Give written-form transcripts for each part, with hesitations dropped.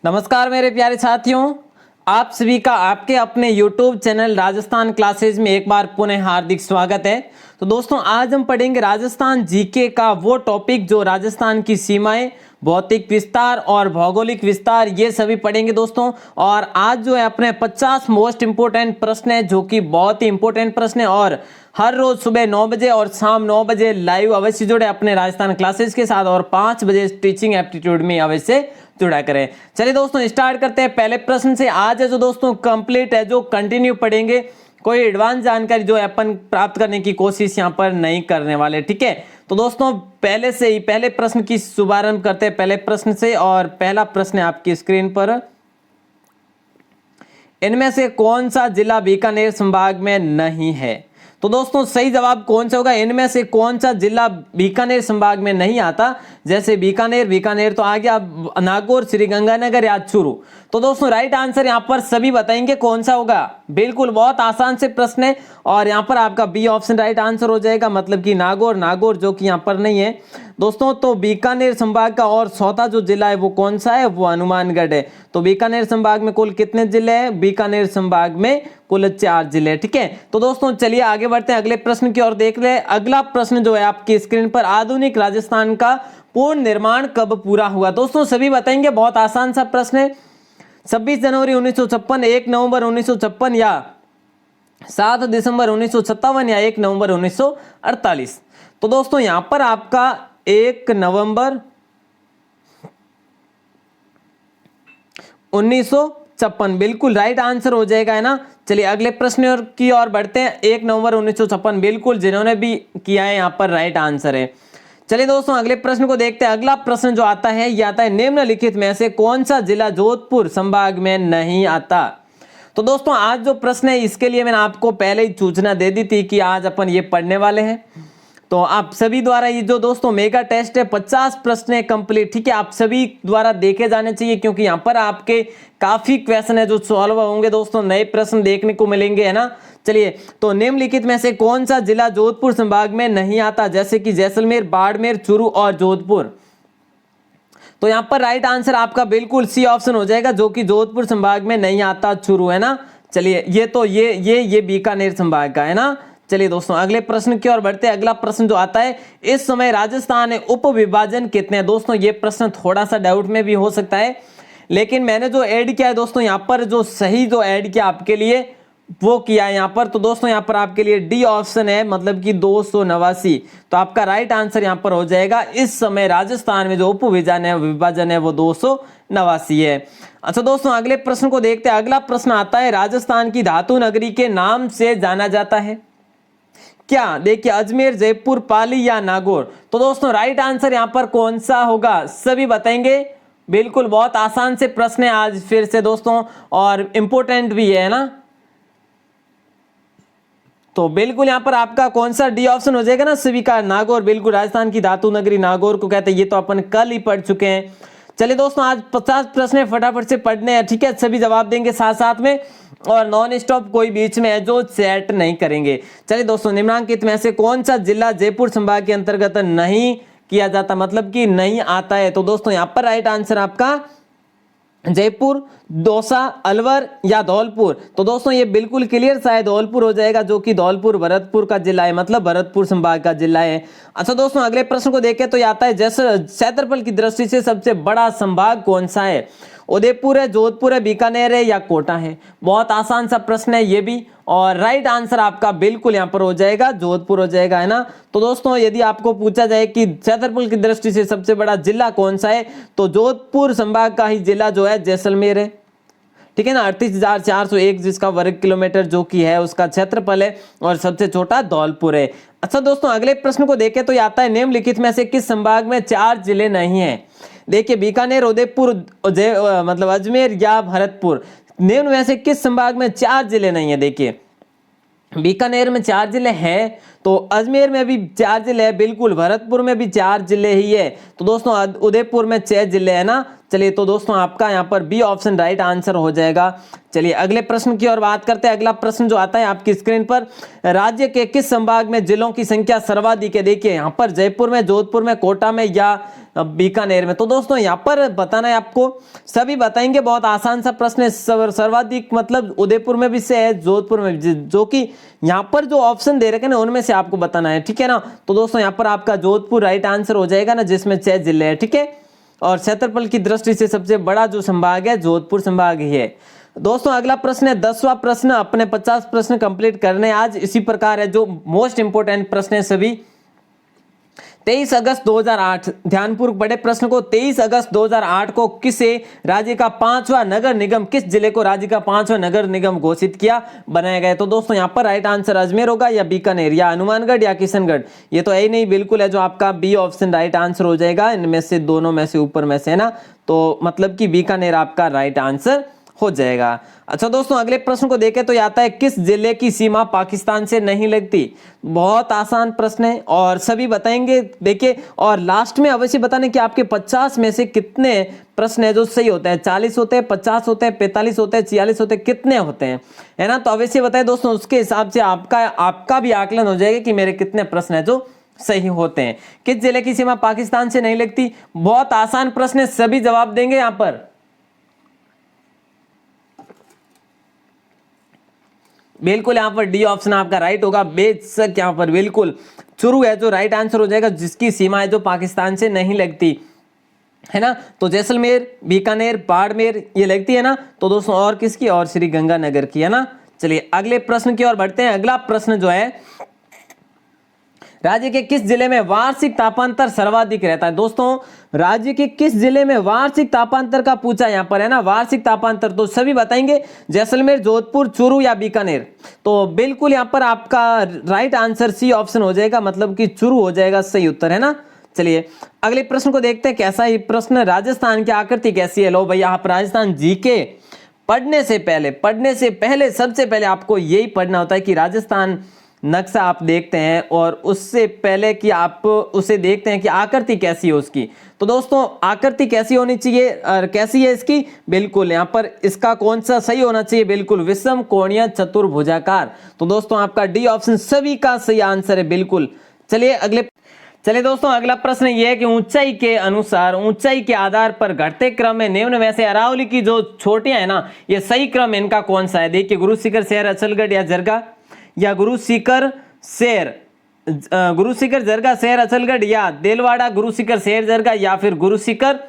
नमस्कार मेरे प्यारे साथियों, आप सभी का आपके अपने YouTube चैनल राजस्थान क्लासेज में एक बार पुनः हार्दिक स्वागत है। तो दोस्तों आज हम पढ़ेंगे राजस्थान जीके का वो टॉपिक जो राजस्थान की सीमाएं, भौतिक विस्तार और भौगोलिक विस्तार ये सभी पढ़ेंगे दोस्तों। और आज जो है अपने 50 मोस्ट इंपोर्टेंट प्रश्न है जो कि बहुत ही इंपोर्टेंट प्रश्न है और हर रोज सुबह 9 बजे और शाम 9 बजे लाइव अवश्य जुड़े अपने राजस्थान क्लासेस के साथ और 5 बजे टीचिंग एप्टीट्यूड में अवश्य जुड़ा करें। चलिए दोस्तों स्टार्ट करते हैं पहले प्रश्न से। आज है जो दोस्तों कंप्लीट है, जो कंटिन्यू पढ़ेंगे, कोई एडवांस जानकारी जो अपन प्राप्त करने की कोशिश यहाँ पर नहीं करने वाले, ठीक है। तो दोस्तों पहले से ही पहले प्रश्न की शुभारंभ करते हैं पहले प्रश्न से। और पहला प्रश्न है आपकी स्क्रीन पर, इनमें से कौन सा जिला बीकानेर संभाग में नहीं है? तो दोस्तों सही जवाब कौन सा होगा? इनमें से कौन सा जिला बीकानेर संभाग में नहीं आता? जैसे बीकानेर तो आ गया, नागौर, श्रीगंगानगर या चूरू। तो दोस्तों राइट आंसर यहाँ पर सभी बताएंगे कौन सा होगा। बिल्कुल बहुत आसान से प्रश्न है और यहाँ पर आपका बी ऑप्शन राइट आंसर हो जाएगा, मतलब कि नागौर जो कि यहाँ पर नहीं है दोस्तों। तो बीकानेर संभाग का और चौथा जो जिला है वो कौन सा है? वो हनुमानगढ़ है। तो बीकानेर संभाग में कुल कितने जिले हैं? बीकानेर संभाग में कुल 4 जिले, ठीक है। तो दोस्तों चलिए आगे बढ़ते हैं अगले प्रश्न की ओर देख ले। अगला प्रश्न जो है आपकी स्क्रीन पर, आधुनिक राजस्थान का पूर्ण निर्माण कब पूरा हुआ? दोस्तों सभी बताएंगे, बहुत आसान सा प्रश्न है। 26 जनवरी 1956, 1 नवंबर 1956 या 7 दिसंबर 1957 या 1 नवंबर 1948? तो दोस्तों यहां पर आपका 1 नवंबर 1956 बिल्कुल राइट आंसर हो जाएगा, है ना। चलिए अगले प्रश्न की ओर बढ़ते हैं। 1 नवंबर 1956 बिल्कुल जिन्होंने भी किया है यहाँ पर राइट आंसर है। चलिए दोस्तों अगले प्रश्न को देखते हैं। अगला प्रश्न जो आता है ये आता है, निम्नलिखित में से कौन सा जिला जोधपुर संभाग में नहीं आता? तो दोस्तों आज जो प्रश्न है इसके लिए मैंने आपको पहले ही सूचना दे दी थी कि आज अपन ये पढ़ने वाले हैं। तो आप सभी द्वारा ये जो दोस्तों मेगा टेस्ट है 50 प्रश्न है कंप्लीट, ठीक है, आप सभी द्वारा देखे जाने चाहिए क्योंकि यहाँ पर आपके काफी क्वेश्चन है जो सॉल्व होंगे दोस्तों, नए प्रश्न देखने को मिलेंगे, है ना। चलिए तो निम्नलिखित में से कौन सा जिला जोधपुर संभाग में नहीं आता? जैसे कि जैसलमेर, बाड़मेर, चूरू और जोधपुर। तो यहाँ पर राइट आंसर आपका बिल्कुल सी ऑप्शन हो जाएगा, जो कि जोधपुर संभाग में नहीं आता, चूरू, है ना। चलिए ये तो ये बीकानेर संभाग का है ना। चलिए दोस्तों अगले प्रश्न की ओर बढ़ते हैं। अगला प्रश्न जो आता है, इस समय राजस्थान में उप विभाजन कितने हैं? दोस्तों ये प्रश्न थोड़ा सा डाउट में भी हो सकता है, लेकिन मैंने जो ऐड किया है दोस्तों यहाँ पर, जो सही जो ऐड किया आपके लिए वो किया है यहाँ पर। तो दोस्तों यहाँ पर आपके लिए डी ऑप्शन है, मतलब कि 289। तो आपका राइट आंसर यहाँ पर हो जाएगा, इस समय राजस्थान में जो उप विभाजन है वो 289 है। अच्छा दोस्तों अगले प्रश्न को देखते हैं। अगला प्रश्न आता है, राजस्थान की धातु नगरी के नाम से जाना जाता है क्या? देखिए अजमेर, जयपुर, पाली या नागौर। तो दोस्तों राइट आंसर यहाँ पर कौन सा होगा? सभी बताएंगे। बिल्कुल बहुत आसान से प्रश्न है आज फिर से दोस्तों और इंपोर्टेंट भी है ना। तो बिल्कुल यहाँ पर आपका कौन सा डी ऑप्शन हो जाएगा ना सभी का, नागौर। बिल्कुल राजस्थान की धातु नगरी नागौर को कहते हैं, ये तो अपन कल ही पढ़ चुके हैं। चलिए दोस्तों आज 50 प्रश्न फटाफट से पढ़ने हैं, ठीक है, सभी जवाब देंगे साथ साथ में और नॉन स्टॉप, कोई बीच में है जो चैट नहीं करेंगे। चलिए दोस्तों निम्नलिखित में से कौन सा जिला जयपुर संभाग के अंतर्गत नहीं किया जाता, मतलब कि नहीं आता है? तो दोस्तों यहाँ पर राइट आंसर आपका जयपुर, दौसा, अलवर या धौलपुर। तो दोस्तों ये बिल्कुल क्लियर सा है, धौलपुर हो जाएगा, जो कि धौलपुर भरतपुर का जिला है, मतलब भरतपुर संभाग का जिला है। अच्छा दोस्तों अगले प्रश्न को देखें तो आता है, जैसे क्षेत्रफल की दृष्टि से सबसे बड़ा संभाग कौन सा है? उदयपुर है, जोधपुर है, बीकानेर है या कोटा है? बहुत आसान सा प्रश्न है ये भी और राइट आंसर आपका बिल्कुल यहाँ पर हो जाएगा, जोधपुर हो जाएगा, है ना। तो दोस्तों यदि आपको पूछा जाए कि क्षेत्रफल की दृष्टि से सबसे बड़ा जिला कौन सा है, तो जोधपुर संभाग का ही जिला जो है जैसलमेर है, ठीक है ना। 38,401 जिसका वर्ग किलोमीटर जो कि है उसका क्षेत्रफल है और सबसे छोटा धौलपुर है। अच्छा दोस्तों अगले प्रश्न को देखें तो आता है, निम्नलिखित में से किस संभाग में 4 जिले नहीं है? देखिए बीकानेर, उदयपुर, मतलब अजमेर या भरतपुर। निम्न में से किस संभाग में 4 जिले नहीं है? देखिए बीकानेर में 4 जिले हैं, तो अजमेर में भी 4 जिले हैं, बिल्कुल भरतपुर में भी 4 जिले ही है। तो दोस्तों उदयपुर में 6 जिले है ना। चलिए तो दोस्तों आपका यहाँ पर बी ऑप्शन राइट आंसर हो जाएगा। चलिए अगले प्रश्न की ओर बात करते हैं। अगला प्रश्न जो आता है आपकी स्क्रीन पर, राज्य के किस संभाग में जिलों की संख्या सर्वाधिक है? देखिए यहाँ पर जयपुर में, जोधपुर में, कोटा में या बीकानेर में। तो दोस्तों यहाँ पर बताना है आपको, सभी बताएंगे, बहुत आसान सा प्रश्न है। सर्वाधिक मतलब उदयपुर में भी से है, जोधपुर में भी, जो कि यहाँ पर जो ऑप्शन दे रखे ना उनमें से आपको बताना है, ठीक है ना। तो दोस्तों यहाँ पर आपका जोधपुर राइट आंसर हो जाएगा ना, जिसमें 6 जिले हैं, ठीक है। और क्षेत्रफल की दृष्टि से सबसे बड़ा जो संभाग है जोधपुर संभाग ही है। दोस्तों अगला प्रश्न है 10वां प्रश्न, अपने 50 प्रश्न कंप्लीट करने आज। इसी प्रकार है जो मोस्ट इंपोर्टेंट प्रश्न है सभी। 23 अगस्त 2008, ध्यानपूर्वक बड़े प्रश्न को, 23 अगस्त 2008 को किसे राज्य का 5वां नगर निगम, किस जिले को राज्य का 5वां नगर निगम घोषित किया, बनाया गया? तो दोस्तों यहाँ पर राइट आंसर अजमेर होगा या बीकानेर या हनुमानगढ़ या किशनगढ़, ये तो है ही नहीं, बिल्कुल है जो आपका बी ऑप्शन राइट आंसर हो जाएगा। इनमें से दोनों में से ऊपर में से है ना, तो मतलब कि बीकानेर आपका राइट आंसर हो जाएगा। अच्छा दोस्तों अगले प्रश्न को देखें तो ये आता है, किस जिले की सीमा पाकिस्तान से नहीं लगती? बहुत आसान प्रश्न है और सभी बताएंगे, देखिए। और लास्ट में अवश्य बताने कि आपके 50 में से कितने प्रश्न है जो सही होते हैं। 40 होते हैं, 50 होते हैं, 45 होते हैं, 46 होते हैं, कितने होते हैं, है ना। तो अवश्य बताए दोस्तों, उसके हिसाब से आपका भी आकलन हो जाएगा कि मेरे कितने प्रश्न है जो सही होते हैं। किस जिले की सीमा पाकिस्तान से नहीं लगती? बहुत आसान प्रश्न है, सभी जवाब देंगे यहाँ पर। बिल्कुल यहाँ पर डी ऑप्शन आपका राइट होगा, बेशक यहाँ पर बिल्कुल चुरू है जो राइट आंसर हो जाएगा, जिसकी सीमा है जो पाकिस्तान से नहीं लगती, है ना। तो जैसलमेर, बीकानेर, बाड़मेर ये लगती है ना। तो दोस्तों और किसकी? और श्री गंगानगर की, है ना। चलिए अगले प्रश्न की ओर बढ़ते हैं। अगला प्रश्न जो है, राज्य के किस जिले में वार्षिक तापांतर सर्वाधिक रहता है? दोस्तों राज्य के किस जिले में वार्षिक तापांतर का पूछा यहाँ पर, है ना। वार्षिक तापांतर तो सभी बताएंगे, जैसलमेर, जोधपुर, चूरू या बीकानेर। तो बिल्कुल यहाँ पर आपका राइट आंसर सी ऑप्शन हो जाएगा, मतलब कि चूरू हो जाएगा सही उत्तर, है ना। चलिए अगले प्रश्न को देखते हैं। कैसा ये प्रश्न, राजस्थान की आकृति कैसी है? लो भैया, आप राजस्थान जीके पढ़ने से पहले सबसे पहले आपको यही पढ़ना होता है कि राजस्थान नक्शा आप देखते हैं और उससे पहले कि आप उसे देखते हैं कि आकृति कैसी है उसकी। तो दोस्तों आकृति कैसी होनी चाहिए और कैसी है इसकी? बिल्कुल यहाँ पर इसका कौन सा सही होना चाहिए? बिल्कुल विषम कोणीय चतुर्भुजाकार। तो दोस्तों आपका डी ऑप्शन सभी का सही आंसर है, बिल्कुल। चलिए दोस्तों अगला प्रश्न ये है कि ऊंचाई के अनुसार, ऊंचाई के आधार पर घटते क्रम में निम्न में से अरावली की जो चोटियां है ना, ये सही क्रम इनका कौन सा है? देखिए, गुरु शिखर, शहर, अचलगढ़ या जरगा, या गुरु शिखर जरगा, शहर, अचलगढ़, या देलवाड़ा, गुरु शिखर, शहर, जरगा, या फिर गुरु शिखर,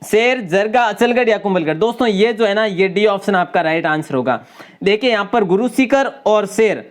शहर, जरगा, अचलगढ़ या कुंभलगढ़। दोस्तों ये जो है ना, ये डी ऑप्शन आपका राइट आंसर होगा। देखिए यहाँ पर गुरु शिखर और शेर,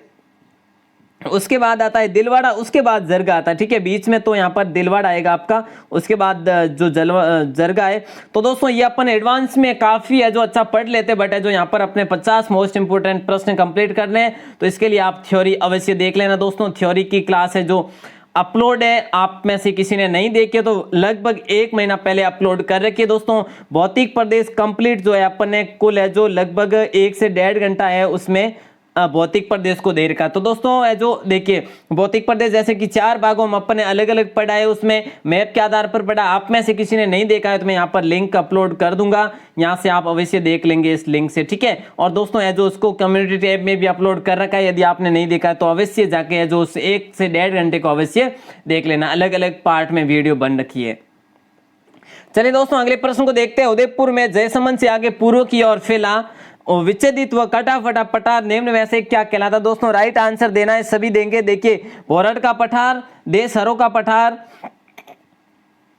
उसके बाद आता है दिलवाड़ा, उसके बाद जरगा आता है, ठीक है। बीच में तो यहाँ पर दिलवाड़ा आएगा आपका, उसके बाद जो जरगा है। तो दोस्तों ये अपन एडवांस में काफी है जो अच्छा पढ़ लेते, बट है जो यहाँ पर अपने 50 मोस्ट इंपोर्टेंट प्रश्न कंप्लीट करने हैं, तो इसके लिए आप थ्योरी अवश्य देख लेना दोस्तों। थ्योरी की क्लास है जो अपलोड है, आप में से किसी ने नहीं देखे तो लगभग 1 महीना पहले अपलोड कर रखी है दोस्तों। भौतिक प्रदेश कंप्लीट जो है अपन ने कुल है जो लगभग 1 से 1.5 घंटा है उसमें भौतिक प्रदेश को दे रखा। तो दोस्तों जो देखिए भौतिक प्रदेश जैसे कि 4 भागों में अपन ने अलग अलग पढ़ा है, उसमें मैप के आधार पर पढ़ा। आप में से किसी ने नहीं देखा है तो मैं यहाँ पर लिंक अपलोड कर दूंगा, यहाँ से आप अवश्य देख लेंगे इस लिंक से, ठीक है। और दोस्तों है जो उसको कम्युनिटी टैब में भी अपलोड कर रखा है, यदि आपने नहीं देखा है तो अवश्य जाके है जो उस 1 से 1.5 घंटे को अवश्य देख लेना, अलग अलग पार्ट में वीडियो बन रखी है। चलिए दोस्तों अगले प्रश्न को देखते हैं। उदयपुर में जयसमंद से आगे पूर्व की ओर फैला विच्छेदित व कटा फटा पठार निम्न में से क्या कहलाता? दोस्तों राइट आंसर देना है, सभी देंगे। देखिए, भोरड का पठार, देशहरों का पठार,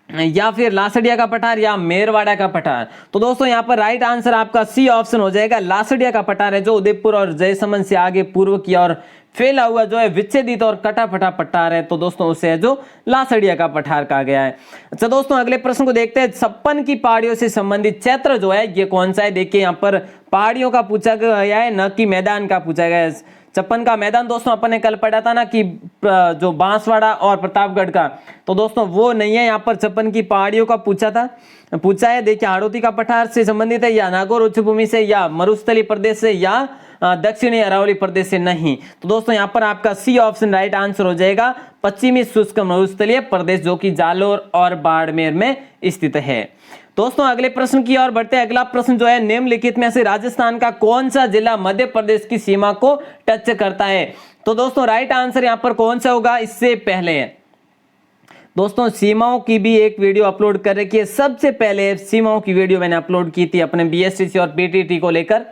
या फिर लासड़िया का पठार, या मेरवाड़ा का पठार। तो दोस्तों यहाँ पर राइट आंसर आपका सी ऑप्शन हो जाएगा। लासड़िया का पठार है जो उदयपुर और जयसमंद से आगे पूर्व की ओर फैला हुआ जो है विच्छेदित और कटा फटा पठार है, तो दोस्तों उसे है जो लासड़िया का पठार कहा गया है। अच्छा दोस्तों अगले प्रश्न को देखते हैं। 56 की पहाड़ियों से संबंधित क्षेत्र जो है ये कौन सा है? देखिए यहाँ पर पहाड़ियों का पूछा गया है, न कि मैदान का पूछा गया है। 56 का मैदान दोस्तों अपन ने कल पढ़ा था ना कि जो बांसवाड़ा और प्रतापगढ़ का, तो दोस्तों वो नहीं है। यहाँ पर 56 की पहाड़ियों का पूछा है। देखिए हाड़ौती का पठार से संबंधित है, या नागौर उच्च भूमि से, या मरुस्थलीय प्रदेश से, या दक्षिणी अरावली प्रदेश से नहीं। तो दोस्तों यहाँ पर आपका सी ऑप्शन राइट आंसर हो जाएगा, पश्चिमी शुष्क मरुस्थलीय प्रदेश जो कि जालोर और बाड़मेर में स्थित है। दोस्तों अगले प्रश्न की ओर बढ़ते हैं। अगला प्रश्न जो है, निम्नलिखित में से राजस्थान का कौन सा जिला मध्य प्रदेश की सीमा को टच करता है? तो दोस्तों राइट आंसर यहां पर कौन सा होगा? इससे पहले दोस्तों सीमाओं की भी एक वीडियो अपलोड कर रखी है। सबसे पहले सीमाओं की वीडियो मैंने अपलोड की थी अपने बीएसटीसी और पीटीटी को लेकर।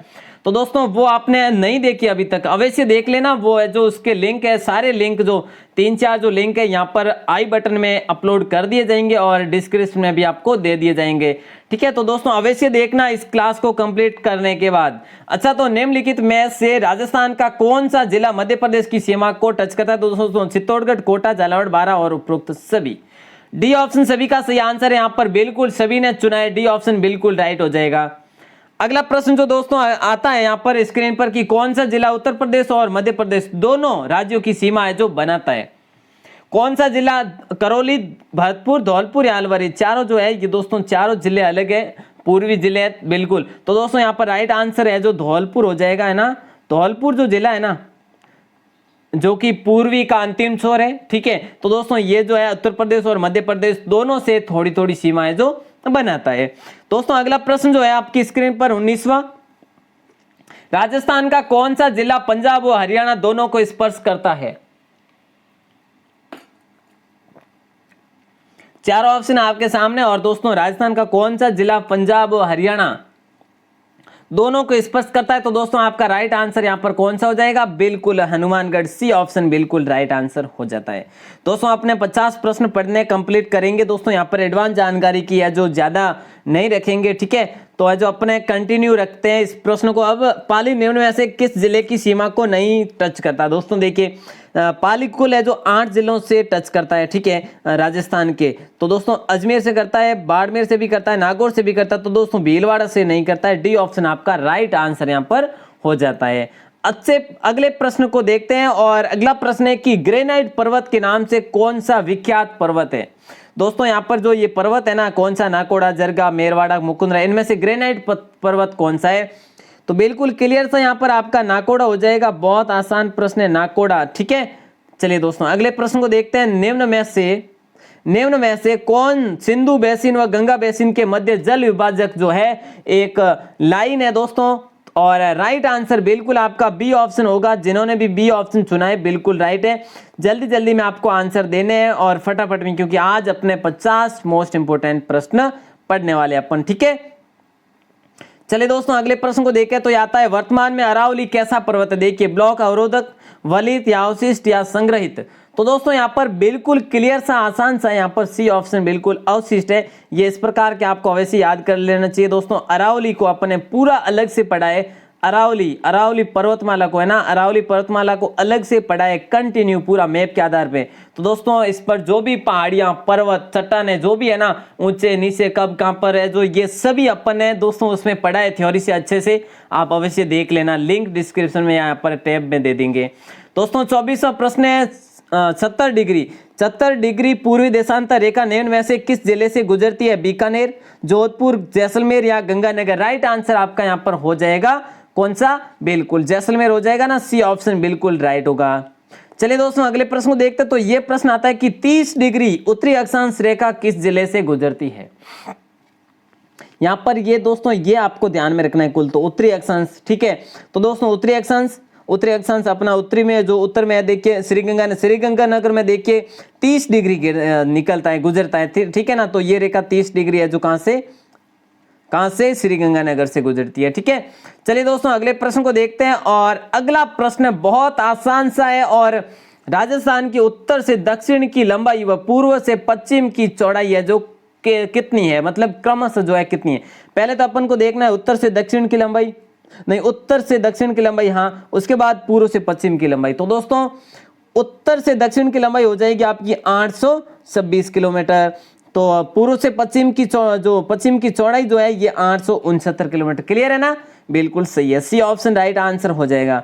तो दोस्तों वो आपने नहीं देखी अभी तक, अवश्य देख लेना। वो है जो उसके लिंक है, सारे लिंक जो 3-4 जो लिंक है यहाँ पर आई बटन में अपलोड कर दिए जाएंगे और डिस्क्रिप्शन में भी आपको दे दिए जाएंगे। ठीक है, तो दोस्तों अवश्य देखना इस क्लास को कंप्लीट करने के बाद। अच्छा, तो निम्नलिखित में से राजस्थान का कौन सा जिला मध्य प्रदेश की सीमा को टच करता है? तो दोस्तों चित्तौड़गढ़, कोटा, झालावाड़, बारां और उपरोक्त सभी। डी ऑप्शन सभी का सही आंसर है यहाँ पर, बिल्कुल सभी ने चुना है डी ऑप्शन, बिल्कुल राइट हो जाएगा। अगला प्रश्न जो दोस्तों आता है यहाँ पर स्क्रीन पर कि कौन सा जिला उत्तर प्रदेश और मध्य प्रदेश दोनों राज्यों की सीमा है जो बनाता है? कौन सा जिला? करौली, भरतपुर, धौलपुर या अलवर? चारों जो है ये दोस्तों चारों जिले अलग है, पूर्वी जिले है, बिल्कुल। तो दोस्तों यहाँ पर राइट आंसर है जो धौलपुर हो जाएगा, है ना। धौलपुर जो जिला है ना, जो कि पूर्वी का अंतिम छोर है। ठीक है, तो दोस्तों ये जो है उत्तर प्रदेश और मध्य प्रदेश दोनों से थोड़ी थोड़ी सीमा है जो बनाता है। दोस्तों अगला प्रश्न जो है आपकी स्क्रीन पर 19वां, राजस्थान का कौन सा जिला पंजाब और हरियाणा दोनों को स्पर्श करता है? चारों ऑप्शन आपके सामने। और दोस्तों राजस्थान का कौन सा जिला पंजाब और हरियाणा दोनों को स्पर्श करता है? तो दोस्तों आपका राइट आंसर यहां पर कौन सा हो जाएगा? बिल्कुल हनुमानगढ़, सी ऑप्शन बिल्कुल राइट आंसर हो जाता है। दोस्तों अपने 50 प्रश्न पढ़ने कंप्लीट करेंगे। दोस्तों यहां पर एडवांस जानकारी की है जो ज्यादा नहीं रखेंगे। ठीक है, तो जो अपने कंटिन्यू रखते हैं इस प्रश्न को। अब पाली निम्न में से किस जिले की सीमा को नहीं टच करता? दोस्तों देखिए पाली कुल है जो 8 जिलों से टच करता है। ठीक है, राजस्थान के। तो दोस्तों अजमेर से करता है, बाड़मेर से भी करता है, नागौर से भी करता है। तो दोस्तों भीलवाड़ा से नहीं करता है। डी ऑप्शन आपका राइट आंसर यहाँ पर हो जाता है। अच्छे अगले प्रश्न को देखते हैं। और अगला प्रश्न है कि ग्रेनाइट पर्वत के नाम से कौन सा विख्यात पर्वत है? दोस्तों यहाँ पर जो ये पर्वत है ना, कौन सा? नाकोड़ा, जरगा, मेरवाड़ा, मुकुंदरा, इनमें से ग्रेनाइट पर्वत कौन सा है? तो बिल्कुल क्लियर सा यहाँ पर आपका नाकोड़ा हो जाएगा। बहुत आसान प्रश्न है नाकोड़ा। ठीक है, चलिए दोस्तों अगले प्रश्न को देखते हैं। निम्न में से कौन सिंधु बेसिन व गंगा बेसिन के मध्य जल विभाजक जो है एक लाइन है दोस्तों? और राइट आंसर बिल्कुल आपका बी ऑप्शन होगा। जिन्होंने भी बी ऑप्शन चुना है बिल्कुल राइट है। जल्दी जल्दी में आपको आंसर देने हैं और फटाफट में, क्योंकि आज अपने 50 मोस्ट इंपोर्टेंट प्रश्न पढ़ने वाले अपन। ठीक है, चलिए दोस्तों अगले प्रश्न को देखें। तो आता है वर्तमान में अरावली कैसा पर्वत है? देखिए ब्लॉक, अवरोधक, वलित या अवशिष्ट या संग्रहित? तो दोस्तों यहाँ पर बिल्कुल क्लियर सा आसान सा यहाँ पर सी ऑप्शन बिल्कुल अवशिष्ट है। ये इस प्रकार के आपको अवश्य याद कर लेना चाहिए। दोस्तों अरावली को अपने पूरा अलग से पढ़ा है। अरावली पर्वतमाला को है ना, अरावली पर्वतमाला को अलग से पढ़ा है कंटिन्यू पूरा मैप के आधार पे। तो दोस्तों इस पर जो भी पहाड़ियां, पर्वत, चट्टाने जो भी है ना, ऊंचे नीचे कब कहां पर है, जो ये सभी अपन है दोस्तों उसमें पढ़ा है थ्योरी से अच्छे से। आप अवश्य देख लेना, लिंक डिस्क्रिप्शन में यहाँ पर टैब में दे देंगे। दोस्तों 24वां प्रश्न है 70 डिग्री पूर्वी देशांतर रेखा निम्न में से किस जिले से गुजरती है? बीकानेर, जोधपुर, जैसलमेर या गंगानगर? राइट आंसर आपका यहाँ पर हो जाएगा कौन सा? बिल्कुल जैसलमेर हो जाएगा ना, सी ऑप्शन बिल्कुल राइट होगा। चलिए दोस्तों अगले प्रश्न को देखते हैं। तो ये प्रश्न आता है कि 30 डिग्री उत्तरी अक्षांश रेखा किस जिले से गुजरती है? यहां पर ये दोस्तों ये आपको ध्यान में रखना है कुल, तो उत्तरी अक्षांश। ठीक है, तो दोस्तों उत्तरी अक्षांश अपना उत्तरी में जो उत्तर में है, देखिए श्रीगंगानगर में देखिए 30 डिग्री निकलता है, गुजरता है। ठीक है ना, तो ये रेखा 30 डिग्री है जो कहां से? श्रीगंगानगर से गुजरती है। ठीक है, चलिए दोस्तों अगले प्रश्न को देखते हैं। और अगला प्रश्न बहुत आसान सा है। और राजस्थान की उत्तर से दक्षिण की लंबाई व पूर्व से पश्चिम की चौड़ाई है जो कितनी है, मतलब क्रमशः जो है कितनी है? पहले तो अपन को देखना है उत्तर से दक्षिण की लंबाई, नहीं उत्तर से दक्षिण की लंबाई, हाँ, उसके बाद पूर्व से पश्चिम की लंबाई। तो दोस्तों उत्तर से दक्षिण की लंबाई हो जाएगी आपकी 826 किलोमीटर। तो पूर्व से पश्चिम की चौड़ाई जो है ये 869 किलोमीटर। क्लियर है ना, बिल्कुल सही है, सी ऑप्शन राइट आंसर हो जाएगा।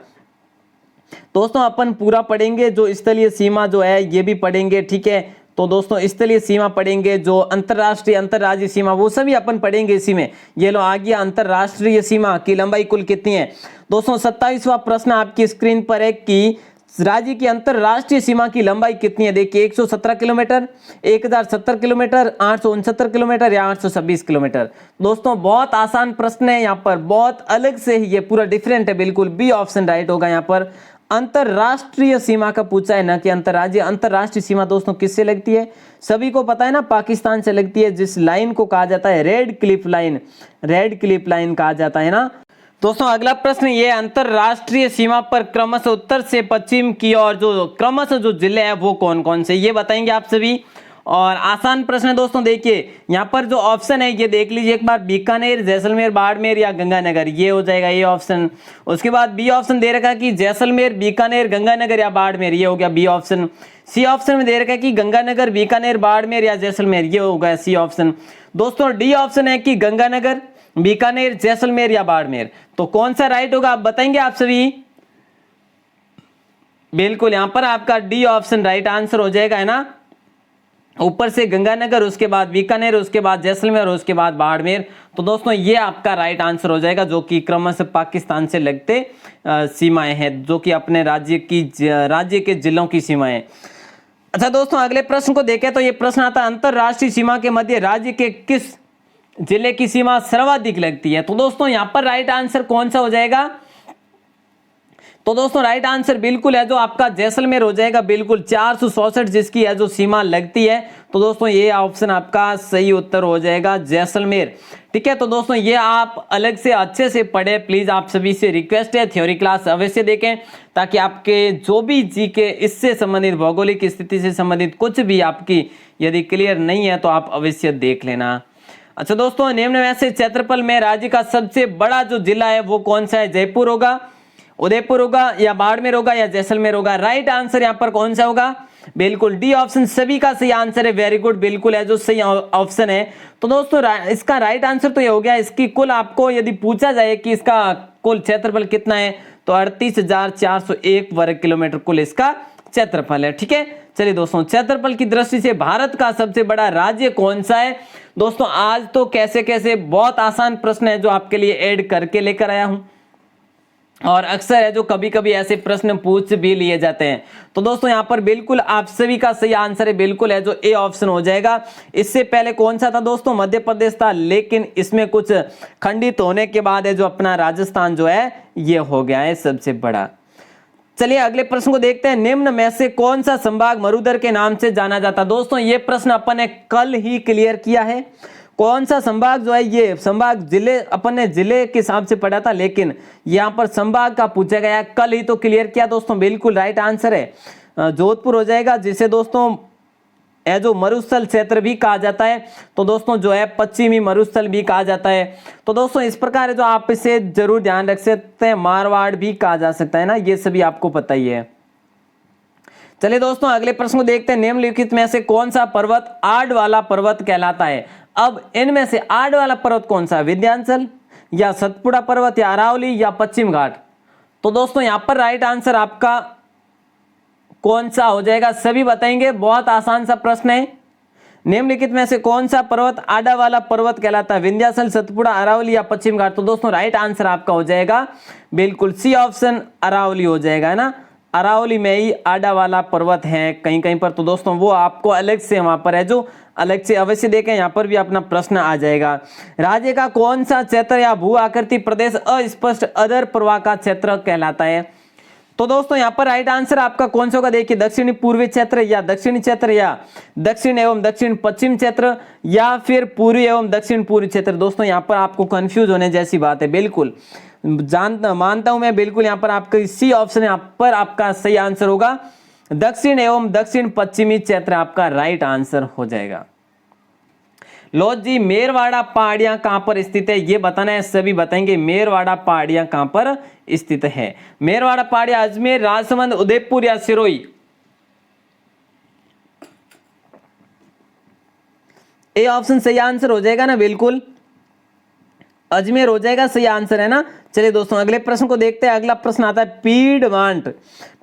दोस्तों अपन पूरा पढ़ेंगे, जो स्थलीय सीमा जो है ये भी पढ़ेंगे। ठीक है, तो दोस्तों स्थलीय सीमा पढ़ेंगे, जो अंतरराष्ट्रीय अंतरराज्यीय सीमा वो सभी अपन पढ़ेंगे इसी में। ये लो आ गया, अंतरराष्ट्रीय सीमा की लंबाई कुल कितनी है? दोस्तों 27वां प्रश्न आपकी स्क्रीन पर है कि राज्य की अंतरराष्ट्रीय सीमा की लंबाई कितनी है? देखिए 117 किलोमीटर, 1070 किलोमीटर, 869 किलोमीटर या 826 किलोमीटर। दोस्तों बहुत आसान प्रश्न है, यहाँ पर बहुत अलग से ही ये पूरा डिफरेंट है, बिल्कुल बी ऑप्शन राइट होगा। यहाँ पर अंतरराष्ट्रीय सीमा का पूछा है ना कि अंतरराज्यीय। अंतरराष्ट्रीय सीमा दोस्तों किससे लगती है? सभी को पता है ना, पाकिस्तान से लगती है, जिस लाइन को कहा जाता है red Cliff line, red Cliff line कहा जाता है ना। दोस्तों अगला प्रश्न ये, अंतरराष्ट्रीय सीमा पर क्रमशः उत्तर से पश्चिम की ओर जो क्रमशः जो जिले हैं वो कौन कौन से, ये बताएंगे आप सभी। और आसान प्रश्न है दोस्तों, देखिए यहाँ पर जो ऑप्शन है ये देख लीजिए एक बार, बीकानेर, जैसलमेर, बाड़मेर या गंगानगर, ये हो जाएगा ये ऑप्शन। उसके बाद बी ऑप्शन दे रखा है कि जैसलमेर, बीकानेर, गंगानगर या बाड़मेर, ये हो गया बी ऑप्शन। सी ऑप्शन में दे रखा है कि गंगानगर, बीकानेर, बाड़मेर या जैसलमेर, ये हो गया सी ऑप्शन। दोस्तों डी ऑप्शन है कि गंगानगर, बीकानेर, जैसलमेर या बाड़मेर, तो कौन सा राइट होगा आप बताएंगे आप सभी। बिल्कुल यहाँ पर आपका डी ऑप्शन राइट आंसर हो जाएगा, है ना। ऊपर से गंगानगर, उसके बाद बीकानेर, उसके बाद जैसलमेर, उसके बाद बाड़मेर। तो दोस्तों ये आपका राइट आंसर हो जाएगा, जो कि क्रमशः पाकिस्तान से लगते सीमाएं हैं, जो कि अपने राज्य के जिलों की सीमाएं। अच्छा दोस्तों अगले प्रश्न को देखें तो ये प्रश्न आता है, अंतरराष्ट्रीय सीमा के मध्य राज्य के किस जिले की सीमा सर्वाधिक लगती है? तो दोस्तों यहाँ पर राइट आंसर कौन सा हो जाएगा? तो दोस्तों राइट आंसर बिल्कुल है जो आपका जैसलमेर हो जाएगा, बिल्कुल 464 जिसकी है जो सीमा लगती है। तो दोस्तों ये ऑप्शन आपका सही उत्तर हो जाएगा, जैसलमेर। ठीक है, तो दोस्तों ये आप अलग से अच्छे से पढ़े, प्लीज आप सभी से रिक्वेस्ट है, थ्योरी क्लास अवश्य देखें, ताकि आपके जो भी जीके इससे संबंधित, भौगोलिक स्थिति से संबंधित कुछ भी आपकी यदि क्लियर नहीं है तो आप अवश्य देख लेना। अच्छा दोस्तों, निम्न में से क्षेत्रफल में राज्य का सबसे बड़ा जो जिला है वो कौन सा है? जयपुर होगा, उदयपुर होगा या बाड़मेर होगा या जैसलमेर होगा? राइट आंसर यहाँ पर कौन सा होगा? बिल्कुल डी ऑप्शन सभी का सही आंसर है, वेरी गुड, बिल्कुल है जो सही ऑप्शन है। तो दोस्तों इसका राइट आंसर तो ये हो गया। इसकी कुल आपको यदि पूछा जाए कि इसका कुल क्षेत्रफल कितना है, तो 38,401 वर्ग किलोमीटर कुल इसका क्षेत्रफल है। ठीक है, चलिए दोस्तों, क्षेत्रफल की दृष्टि से भारत का सबसे बड़ा राज्य कौन सा है? दोस्तों आज तो कैसे कैसे बहुत आसान प्रश्न है जो आपके लिए ऐड करके लेकर आया हूं, और अक्सर है जो कभी कभी ऐसे प्रश्न पूछ भी लिए जाते हैं। तो दोस्तों यहाँ पर बिल्कुल आप सभी का सही आंसर है, बिल्कुल है जो ए ऑप्शन हो जाएगा। इससे पहले कौन सा था दोस्तों? मध्य प्रदेश था, लेकिन इसमें कुछ खंडित होने के बाद है जो अपना राजस्थान जो है ये हो गया है सबसे बड़ा। चलिए अगले प्रश्न को देखते हैं, निम्न में से कौन सा संभाग मरुधर के नाम से जाना जाता है? दोस्तों ये प्रश्न अपन ने कल ही क्लियर किया है। कौन सा संभाग जो है, ये संभाग जिले अपन ने जिले के हिसाब से पढ़ा था, लेकिन यहाँ पर संभाग का पूछा गया, कल ही तो क्लियर किया दोस्तों। बिल्कुल राइट आंसर है जोधपुर हो जाएगा, जिसे दोस्तों है जो मरुस्थल क्षेत्र भी कहा जाता है। तो दोस्तों जो है पश्चिमी मरुस्थल भी कहा जाता है। तो दोस्तों इस प्रकार जो आप इसे जरूर ध्यान रख सकते हैं, मारवाड़ भी कहा जा सकता है ना, ये सभी आपको पता ही है। चलिए दोस्तों अगले प्रश्न को देखते हैं, निम्नलिखित में से कौन सा पर्वत आड़ वाला पर्वत कहलाता है? अब इनमें से आड़ वाला पर्वत कौन सा? विंध्याचल या सतपुड़ा पर्वत या अरावली या पश्चिम घाट? तो दोस्तों यहाँ पर राइट आंसर आपका कौन सा हो जाएगा, सभी बताएंगे। बहुत आसान सा प्रश्न है, निम्नलिखित में से कौन सा पर्वत आड़ा वाला पर्वत कहलाता है? विंध्याचल, सतपुड़ा, अरावली या पश्चिम घाट? तो दोस्तों राइट आंसर आपका हो जाएगा बिल्कुल सी ऑप्शन, अरावली हो जाएगा, है ना। अरावली में ही आड़ा वाला पर्वत है कहीं कहीं पर। तो दोस्तों वो आपको अलग से वहां पर है जो अलग से अवश्य देखें, यहाँ पर भी अपना प्रश्न आ जाएगा। राज्य का कौन सा क्षेत्र या भू आकृति प्रदेश अस्पष्ट अधर प्रवाह का क्षेत्र कहलाता है? तो दोस्तों यहाँ पर राइट आंसर आपका कौन सा होगा? देखिए दक्षिणी पूर्वी क्षेत्र या दक्षिणी क्षेत्र या दक्षिण एवं दक्षिण पश्चिम क्षेत्र या फिर पूर्वी एवं दक्षिण पूर्वी क्षेत्र। दोस्तों यहाँ पर आपको कंफ्यूज होने जैसी बात है, बिल्कुल मानता हूं मैं, बिल्कुल यहाँ पर आपका सी ऑप्शन यहाँ पर आपका सही आंसर होगा, दक्षिण एवं दक्षिण पश्चिमी क्षेत्र आपका राइट आंसर हो जाएगा। लो जी, मेरवाड़ा पहाड़ियां कहां पर स्थित है ये बताना है, सभी बताएंगे मेरवाड़ा पहाड़ियां कहां पर स्थित है। मेरवाड़ा पहाड़ियां अजमेर, राजसमंद, उदयपुर या सिरोही? ए ऑप्शन सही आंसर हो जाएगा ना, बिल्कुल अजमेर हो जाएगा, सही आंसर है ना। चलिए दोस्तों अगले प्रश्न को देखते हैं। अगला प्रश्न आता है पीडमांट।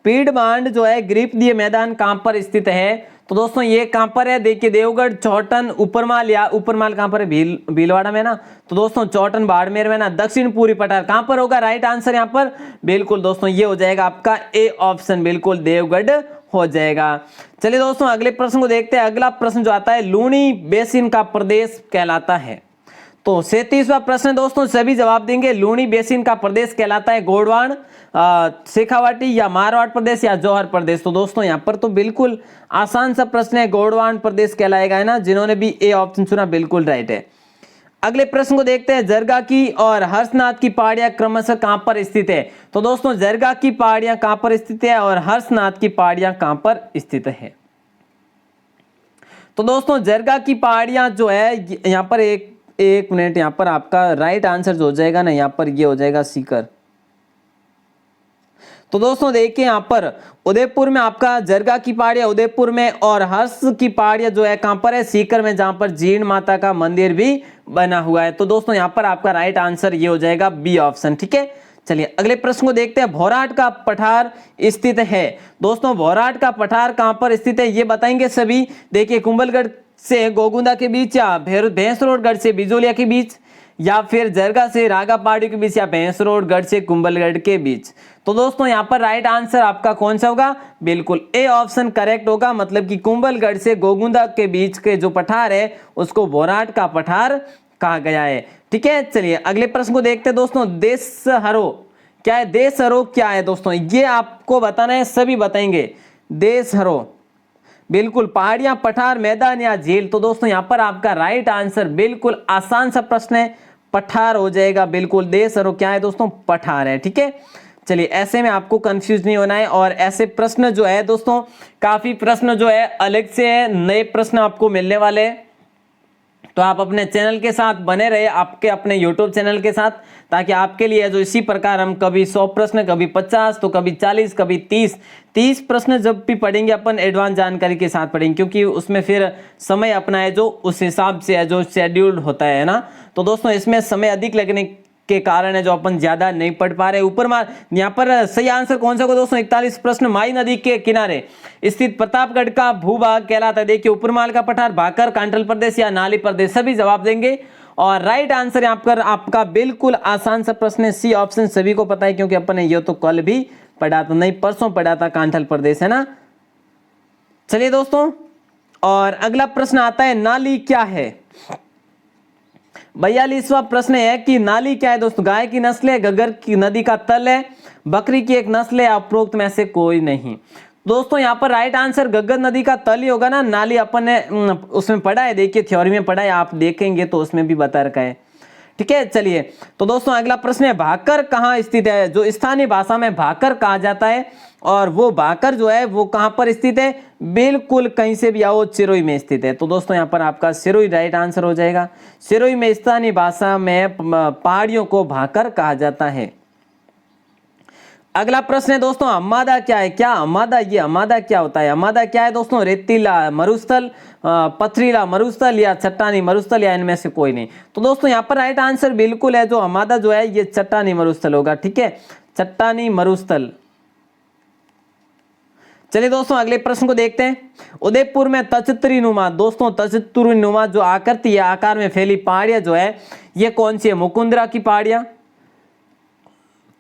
पीडमांट जो है ग्रीष्मदीय मैदान कहां पर स्थित है? तो दोस्तों ये कहां पर है, देखिए देवगढ़, चौटन, ऊपरमाल, या ऊपरमाल कहां पर है, भीलवाड़ा में ना। तो दोस्तों चौटन बाड़मेर में ना। दक्षिण पूर्वी पठार कहां पर होगा, राइट आंसर यहां पर बिल्कुल दोस्तों ये हो जाएगा आपका ए ऑप्शन, बिल्कुल देवगढ़ हो जाएगा। चलिए दोस्तों अगले प्रश्न को देखते हैं। अगला प्रश्न जो आता है, लूनी बेसिन का प्रदेश कहलाता है। तो 37वां प्रश्न दोस्तों सभी जवाब देंगे। लूनी बेसिन का प्रदेश कहलाता है गोंडवाना, शेखावाटी, या मारवाड़ प्रदेश, या जौहर प्रदेश। तो दोस्तों यहाँ पर तो बिल्कुल आसान सा प्रश्न है, गोंडवाना प्रदेश कहलाएगा, है ना। जिन्होंने भी ए ऑप्शन चुना बिल्कुल राइट है। अगले प्रश्न को देखते हैं। जरगा की और हर्षनाथ की पहाड़ियां क्रमशः कहां पर स्थित है। तो दोस्तों जरगा की पहाड़ियां कहां पर स्थित है और हर्षनाथ की पहाड़ियां कहां पर स्थित है। तो दोस्तों जरगा की पहाड़ियां जो है यहाँ पर एक मिनट, यहाँ पर आपका राइट आंसर जो हो जाएगा ना, यहाँ पर ये हो जाएगा सीकर। तो दोस्तों देखिए यहाँ पर उदयपुर में आपका जरगा की पहाड़ियां उदयपुर में, और हर्ष की पहाड़ियां जो है कहां पर है, सीकर में, जहां पर जीण माता का मंदिर भी बना हुआ है। तो दोस्तों यहाँ पर आपका राइट आंसर ये हो जाएगा बी ऑप्शन, ठीक है। चलिए अगले प्रश्न को देखते हैं। भौराट का पठार स्थित है। दोस्तों भौराट का पठार कहां पर स्थित है ये बताएंगे सभी। देखिए कुंभलगढ़ से गोगुंदा के बीच, या भैंसरोडगढ़ से बिजोलिया के बीच, या फिर जरगा से रागा पहाड़ी के बीच, या भैंसरोडगढ़ से कुंभलगढ़ के बीच। तो दोस्तों यहाँ पर राइट आंसर आपका कौन सा होगा, बिल्कुल ए ऑप्शन करेक्ट होगा। मतलब कि कुंभलगढ़ से गोगुंदा के बीच के जो पठार है उसको भौराट का पठार कहा गया है, ठीक है। चलिए अगले प्रश्न को देखते हैं दोस्तों। देशहरो क्या है, देशहरो क्या है दोस्तों, ये आपको बताना है, सभी बताएंगे। देशहरो बिल्कुल पहाड़ियां, पठार, मैदान या झील। तो दोस्तों यहाँ पर आपका राइट आंसर बिल्कुल आसान सा प्रश्न है, पठार हो जाएगा बिल्कुल। देशहरो क्या है दोस्तों, पठार है, ठीक है। चलिए ऐसे में आपको कंफ्यूज नहीं होना है। और ऐसे प्रश्न जो है दोस्तों, काफी प्रश्न जो है अलग से है, नए प्रश्न आपको मिलने वाले हैं। तो आप अपने चैनल के साथ बने रहे, आपके अपने YouTube चैनल के साथ, ताकि आपके लिए जो इसी प्रकार हम कभी 100 प्रश्न, कभी 50, तो कभी 40, कभी 30 प्रश्न जब भी पढ़ेंगे अपन एडवांस जानकारी के साथ पढ़ेंगे, क्योंकि उसमें फिर समय अपना है जो उस हिसाब से है, जो शेड्यूल्ड होता है ना। तो दोस्तों इसमें समय अधिक लगने के कारण है जो अपन ज्यादा नहीं पढ़ पा रहे। ऊपर यहाँ पर सही आंसर कौन सा होगा दोस्तों, 41 प्रश्न। माई नदी के किनारे स्थित प्रतापगढ़ का भूभाग कहलाता है। देखिए ऊपरमाल का पठार, भाकर, कांठल प्रदेश या नाली प्रदेश, सभी जवाब देंगे। और राइट आंसर यहाँ पर आपका बिल्कुल आसान सा प्रश्न है, सी ऑप्शन। सभी को पता है क्योंकि अपन ने ये तो कल भी पढ़ा था, नहीं परसों पढ़ा था, कांठल प्रदेश, है ना। चलिए दोस्तों और अगला प्रश्न आता है, नाली क्या है। 42वां प्रश्न है कि नाली क्या है दोस्तों। गाय की नस्ल है, गगर की नदी का तल है, बकरी की एक नस्ल है, उपरोक्त में से कोई नहीं। दोस्तों यहाँ पर राइट आंसर गगर नदी का तल ही होगा ना। नाली अपन ने उसमें पढ़ा है, देखिए थ्योरी में पढ़ा है, आप देखेंगे तो उसमें भी बता रखा है, ठीक है। चलिए तो दोस्तों अगला प्रश्न है, भाकर कहाँ स्थित है। जो स्थानीय भाषा में भाकर कहा जाता है, और वो भाकर जो है वो कहां पर स्थित है, बिल्कुल कहीं से भी आओ, सिरोही में स्थित है। तो दोस्तों यहाँ पर आपका सिरोही राइट आंसर हो जाएगा। सिरोही में स्थानीय भाषा में पहाड़ियों को भाकर कहा जाता है। अगला प्रश्न है दोस्तों, अमादा क्या है। क्या अमादा, ये अमादा क्या होता है। अमादा क्या है दोस्तों, रेतीला मरुस्थल, पथरीला मरुस्थल, या चट्टानी मरुस्थल, या इनमें से कोई नहीं। तो दोस्तों यहाँ पर राइट आंसर बिल्कुल है, जो अमादा जो है ये चट्टानी मरुस्थल होगा, ठीक है, चट्टानी मरुस्थल। चलिए दोस्तों अगले प्रश्न को देखते हैं। उदयपुर में तचतरी नुमा, दोस्तों तचतरी नुमा जो आकृति या आकार में फैली पहाड़ियां जो है ये कौन सी है। मुकुंदरा की पहाड़ियां,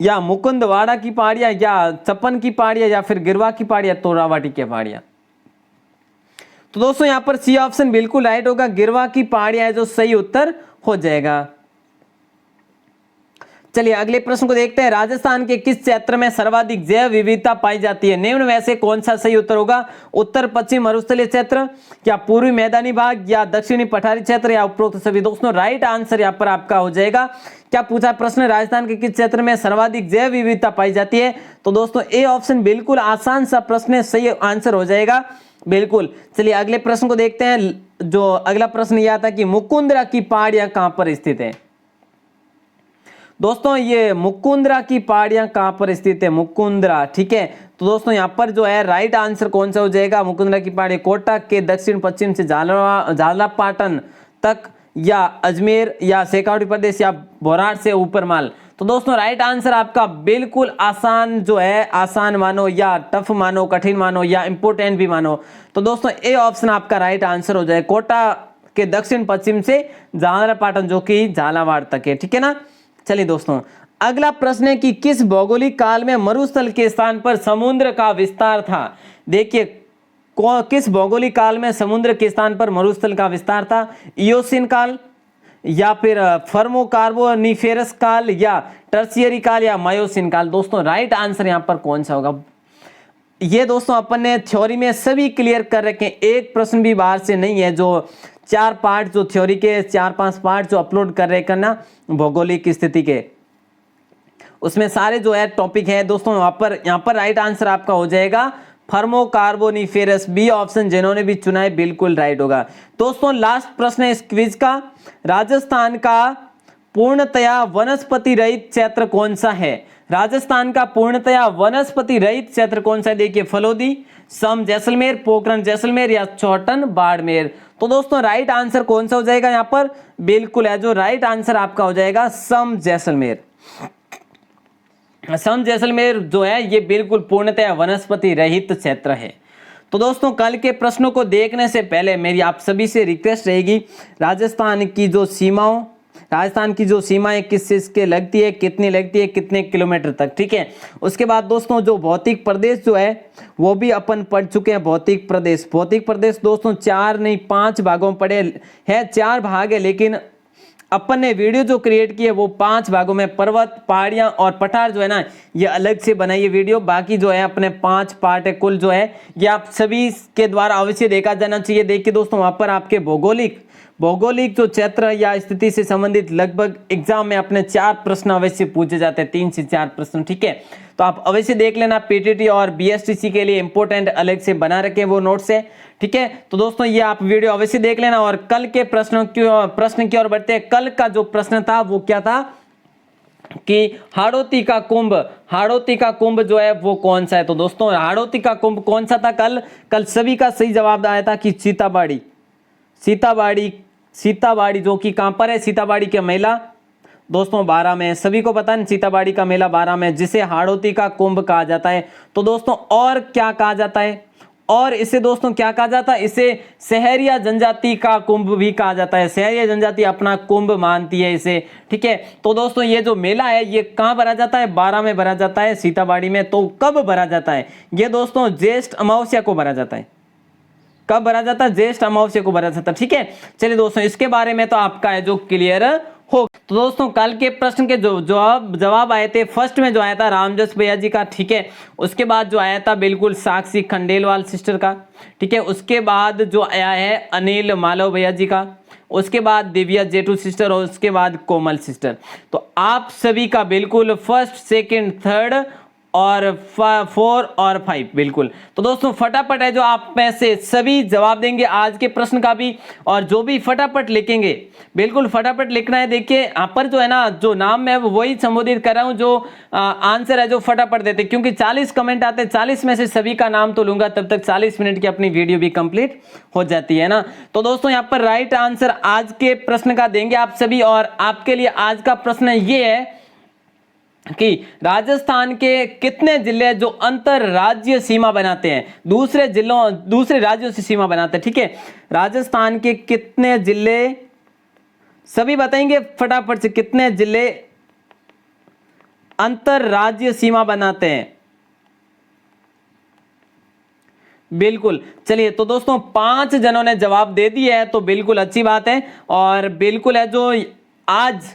या मुकुंदवाड़ा की पहाड़ियां, या चपन की पहाड़ियां, या फिर गिरवा की पहाड़ियां, तोरावाटी की पहाड़ियां। तो दोस्तों यहाँ पर सी ऑप्शन बिल्कुल राइट होगा, गिरवा की पहाड़ियां है जो सही उत्तर हो जाएगा। चलिए अगले प्रश्न को देखते हैं। राजस्थान के किस क्षेत्र में सर्वाधिक जैव विविधता पाई जाती है। निम्न में से कौन सा सही उत्तर होगा। उत्तर पश्चिम मरुस्थलीय क्षेत्र, या पूर्वी मैदानी भाग, या दक्षिणी पठारी क्षेत्र, या उपरोक्त सभी। दोस्तों राइट आंसर यहाँ पर आपका हो जाएगा। क्या पूछा प्रश्न, राजस्थान के किस क्षेत्र में सर्वाधिक जैव विविधता पाई जाती है। तो दोस्तों ए ऑप्शन बिल्कुल आसान सा प्रश्न है, सही आंसर हो जाएगा बिल्कुल। चलिए अगले प्रश्न को देखते हैं। जो अगला प्रश्न यह था कि मुकुंदरा की पहाड़ियां कहां पर स्थित है। दोस्तों ये मुकुंदरा की पहाड़ियां कहां पर स्थित है, मुकुंदरा, ठीक है। तो दोस्तों यहाँ पर जो है राइट आंसर कौन सा हो जाएगा। मुकुंदरा की पहाड़ी कोटा के दक्षिण पश्चिम से झालापाटन तक, या अजमेर, या शेखावाटी प्रदेश, या भौराट से ऊपरमाल। तो दोस्तों राइट आंसर आपका बिल्कुल आसान जो है, आसान मानो या टफ मानो, कठिन मानो या इंपोर्टेंट भी मानो, तो दोस्तों ए ऑप्शन आपका राइट आंसर हो जाए। कोटा के दक्षिण पश्चिम से झालरापाटन जो कि झालावाड़ तक है, ठीक है ना। चलिए दोस्तों अगला प्रश्न है कि किस भौगोलिक काल में मरुस्थल के स्थान पर समुद्र का विस्तार था। देखिए किस भौगोलिक काल में समुद्र के स्थान पर मरुस्थल का विस्तार था, इयोसीन काल या फिर फर्मो कार्बोनिफेरस काल या टर्शियरी काल या मायोसीन काल। दोस्तों राइट आंसर यहां पर कौन सा होगा, ये दोस्तों अपन ने थ्योरी में सभी क्लियर कर रखे, एक प्रश्न भी बाहर से नहीं है। जो 4 पार्ट जो थ्योरी के 4-5 पार्ट जो अपलोड कर रहे करना भौगोलिक स्थिति के, उसमें सारे जो है टॉपिक है दोस्तों। यहाँ पर राइट आंसर आपका हो जाएगा फर्मो कार्बोनिफेरस, बी ऑप्शन जिन्होंने भी चुना है बिल्कुल राइट होगा। दोस्तों लास्ट प्रश्न है इस क्विज का, राजस्थान का पूर्णतया वनस्पति रहित क्षेत्र कौन सा है। राजस्थान का पूर्णतया वनस्पति रहित क्षेत्र कौन सा है। देखिए फलोदी, सम जैसलमेर, पोखरण जैसलमेर या चौटन बाड़मेर। तो दोस्तों राइट आंसर कौन सा हो जाएगा यहाँ पर, बिल्कुल है जो राइट आंसर आपका हो जाएगा सम जैसलमेर। सम जैसलमेर जो है ये बिल्कुल पूर्णतः वनस्पति रहित क्षेत्र है। तो दोस्तों कल के प्रश्नों को देखने से पहले मेरी आप सभी से रिक्वेस्ट रहेगी, राजस्थान की जो सीमाएं किस चीज के लगती है, कितनी लगती है, कितने किलोमीटर तक, ठीक है। उसके बाद दोस्तों जो भौतिक प्रदेश जो है वो भी अपन पढ़ चुके हैं। भौतिक प्रदेश दोस्तों 4 नहीं 5 भागों में पढ़े हैं, 4 भाग है, लेकिन अपन ने वीडियो जो क्रिएट की है वो 5 भागों में, पर्वत, पहाड़ियां और पठार जो है ना ये अलग से बनाई है वीडियो। बाकी जो है अपने 5 पार्ट है कुल जो है, ये आप सभी के द्वारा अवश्य देखा जाना चाहिए। देखिए दोस्तों वहां पर आपके भौगोलिक जो क्षेत्र या स्थिति से संबंधित लगभग एग्जाम में अपने 4 प्रश्न अवश्य पूछे जाते हैं, 3 से 4 प्रश्न, ठीक है। तो आप अवश्य देख लेना, पीटीटी और बीएसटीसी के लिए इंपोर्टेंट अलग से बना रखे वो नोट्स है, ठीक है। तो दोस्तों ये आप वीडियो अवश्य देख लेना। और कल के प्रश्न की ओर बढ़ते हैं। कल का जो प्रश्न था वो क्या था कि हाड़ौती का कुंभ जो है वो कौन सा है। तो दोस्तों हाड़ौती का कुंभ कौन सा था कल सभी का सही जवाब आया था कि सीताबाड़ी जो कि कहां पर है, सीताबाड़ी के मेला दोस्तों 12 में, सभी को पता है सीताबाड़ी का मेला 12 में, जिसे हाड़ौती का कुंभ कहा जाता है। तो दोस्तों और क्या कहा जाता है, और इसे दोस्तों क्या कहा जाता है, इसे सहरिया जनजाति का कुंभ भी कहा जाता है। सहरिया जनजाति अपना कुंभ मानती है इसे, ठीक है। तो दोस्तों ये जो मेला है ये कहाँ भरा जाता है, 12 में भरा जाता है, सीताबाड़ी में। तो कब भरा जाता है ये दोस्तों, ज्येष्ठ अमावस्या को भरा जाता है। कब भरा जाता है, ज्येष्ठ अमावस्या को भरा जाता है, ठीक है। चलिए दोस्तों इसके बारे में तो आपका है जो क्लियर हो। तो दोस्तों कल के प्रश्न के जो जवाब आए थे, फर्स्ट में जो आया था रामजस भैया जी का, ठीक है। उसके बाद जो आया था बिल्कुल साक्षी खंडेलवाल सिस्टर का, ठीक है। उसके बाद जो आया है अनिल मालव भैया जी का, उसके बाद दिव्या जेठू सिस्टर और उसके बाद कोमल सिस्टर। तो आप सभी का बिल्कुल फर्स्ट, सेकंड, थर्ड और 4 और 5 बिल्कुल। तो दोस्तों फटाफट है जो आप में से सभी जवाब देंगे आज के प्रश्न का भी, और जो भी फटाफट लिखेंगे बिल्कुल फटाफट लिखना है। देखिए यहाँ पर जो है ना, जो नाम मैं वही संबोधित कर रहा हूँ, जो आंसर है जो फटाफट देते, क्योंकि 40 कमेंट आते हैं, 40 में से सभी का नाम तो लूंगा, तब तक 40 मिनट की अपनी वीडियो भी कंप्लीट हो जाती है ना। तो दोस्तों यहाँ पर राइट आंसर आज के प्रश्न का देंगे आप सभी, और आपके लिए आज का प्रश्न ये है कि राजस्थान के कितने जिले जो अंतरराज्यीय सीमा बनाते हैं, दूसरे राज्यों से सीमा बनाते हैं, ठीक है। राजस्थान के कितने जिले, सभी बताएंगे फटाफट से, कितने जिले अंतरराज्यीय सीमा बनाते हैं। बिल्कुल, चलिए तो दोस्तों 5 जनों ने जवाब दे दिया है, तो बिल्कुल अच्छी बात है। और बिल्कुल है जो आज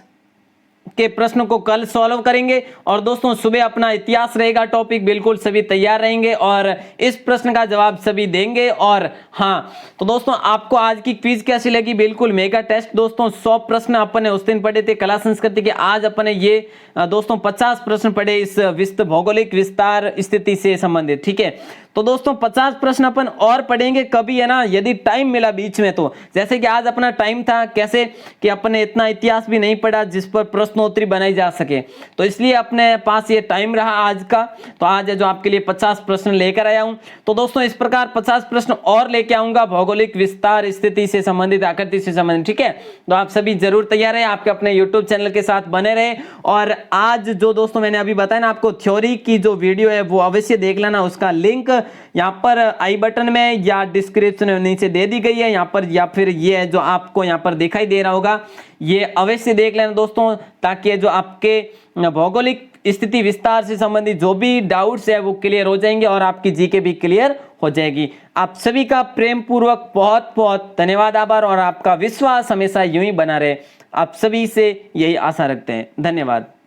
के प्रश्न को कल सॉल्व करेंगे, और दोस्तों सुबह अपना इतिहास रहेगा टॉपिक, बिल्कुल सभी तैयार रहेंगे और इस प्रश्न का जवाब सभी देंगे। और हाँ तो दोस्तों आपको आज की क्विज कैसी लगी, बिल्कुल मेगा टेस्ट दोस्तों 100 प्रश्न अपन ने उस दिन पढ़े थे कला संस्कृति के, आज अपन ने ये दोस्तों 50 प्रश्न पढ़े इस भौगोलिक विस्तार स्थिति से संबंधित, ठीक है। तो दोस्तों 50 प्रश्न अपन और पढ़ेंगे कभी, है ना, यदि टाइम मिला बीच में। तो जैसे कि आज अपना टाइम था, कैसे कि अपन ने इतना इतिहास भी नहीं पढ़ा जिस पर प्रश्न प्रश्नोत्तरी बनाई जा सके। तो इसलिए अपने पास ये टाइम रहा आज का, तो आज है जो आपके लिए 50 प्रश्न लेकर आया हूं। तो दोस्तों इस प्रकार 50 प्रश्न और लेके आऊंगा भौगोलिक विस्तार, स्थिति से संबंधित, आकृति से संबंधित, ठीक है। तो आप सभी जरूर तैयार रहे, आपके अपने यूट्यूब चैनल के साथ बने रहे। और आज जो दोस्तों मैंने अभी बताया ना आपको, थ्योरी की जो वीडियो है वो अवश्य देख लेना, उसका लिंक यहाँ पर आई बटन में या डिस्क्रिप्शन में नीचे दे दी गई है यहाँ पर, या फिर ये है जो आपको यहाँ पर दिखाई दे रहा होगा, ये अवश्य देख लेना दोस्तों, ताकि जो आपके भौगोलिक स्थिति विस्तार से संबंधित जो भी डाउट्स है वो क्लियर हो जाएंगे और आपकी जीके भी क्लियर हो जाएगी। आप सभी का प्रेम पूर्वक बहुत बहुत धन्यवाद, आभार, और आपका विश्वास हमेशा यूं ही बना रहे। आप सभी से यही आशा रखते हैं। धन्यवाद।